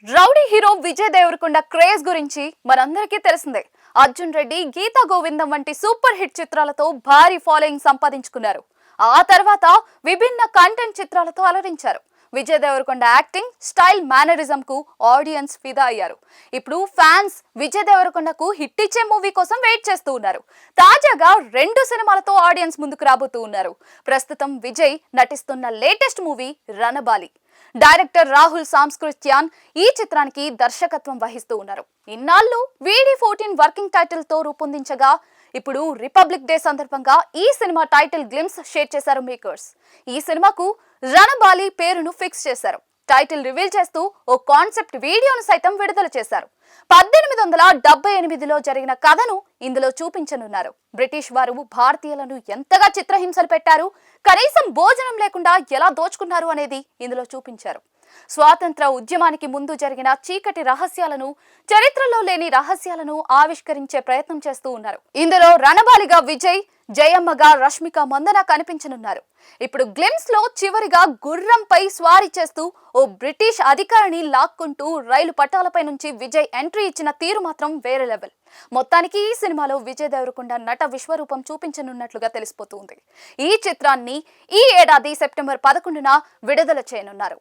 Rowdy hero Vijay Deverakonda craze గురించి మనందరికీ తెలిసిందే. అర్జున్ రెడ్డి, గీతా గోవిందం వంటి సూపర్ హిట్ చిత్రాలతో భారీ ఫాలోయింగ్ సంపాదించుకున్నారు. ఆ తర్వాత విభిన్న కంటెంట్ చిత్రాలతో అలరించారు. Vijay Deverakonda acting style, mannerism కు ఆడియన్స్ ఫిదా అయ్యారు. ఇప్పుడు ఫ్యాన్స్ విజయ్ దేవరకొండకు హిట్ ఇచ్చే మూవీ కోసం వెయిట్ చేస్తూ ఉన్నారు. తాజాగా 2 సినిమాలతో ఆడియన్స్ ముందుకు రాబోతూ ఉన్నారు. ప్రస్తుతం విజయ్ నటిస్తున్న latest movie Ranabaali. Director Rahul Sankrityan ఈ చిత్రానికి దర్శకత్వం వహిస్తూ ఉన్నారు. ఇన్నాళ్ళు VD14 వర్కింగ్ టైటిల్ తో రూపొందించగా ఇప్పుడు రిపబ్లిక్ డే సందర్భంగా ఈ సినిమా టైటిల్ గ్లిమ్స్ షేర్ చేశారు మేకర్స్. ఈ సినిమాకు రణబాలి పేరును ఫిక్స్ చేశారు. టైటిల్ రివీల్ చేస్తూ ఓ కాన్సెప్ట్ వీడియోను సైతం విడుదల చేశారు. 1878లో జరిగిన కథను ఇందులో చూపించనున్నారు. బ్రిటిష్ వారు భారతీయులను ఎంతగా చిత్రహింసలు పెట్టారు, కనీసం భోజనం లేకుండా ఎలా దోచుకున్నారు అనేది ఇందులో చూపించారు. స్వాతంత్ర ఉద్యమానికి ముందు జరిగిన చీకటి రహస్యాలను, చరిత్రలో లేని రహస్యాలను ఆవిష్కరించే ప్రయత్నం చేస్తూ ఉన్నారు. ఇందులో రణబాలిగా విజయ్, జయమ్మగా రష్మిక మందన కనిపించనున్నారు. ఇప్పుడు గ్లిమ్స్ లో చివరిగా గుర్రంపై స్వారీ చేస్తూ ఓ బ్రిటిష్ అధికారిని లాక్కుంటూ రైలు పట్టాలపై నుంచి విజయ్ ఎంట్రీ ఇచ్చిన తీరు మాత్రం వేరే లెవెల్. మొత్తానికి ఈ సినిమాలో విజయ్ దేవరకొండ నట విశ్వరూపం చూపించనున్నట్లుగా తెలిసిపోతుంది. ఈ చిత్రాన్ని ఈ ఏడాది సెప్టెంబర్ 11న విడుదల చేయనున్నారు.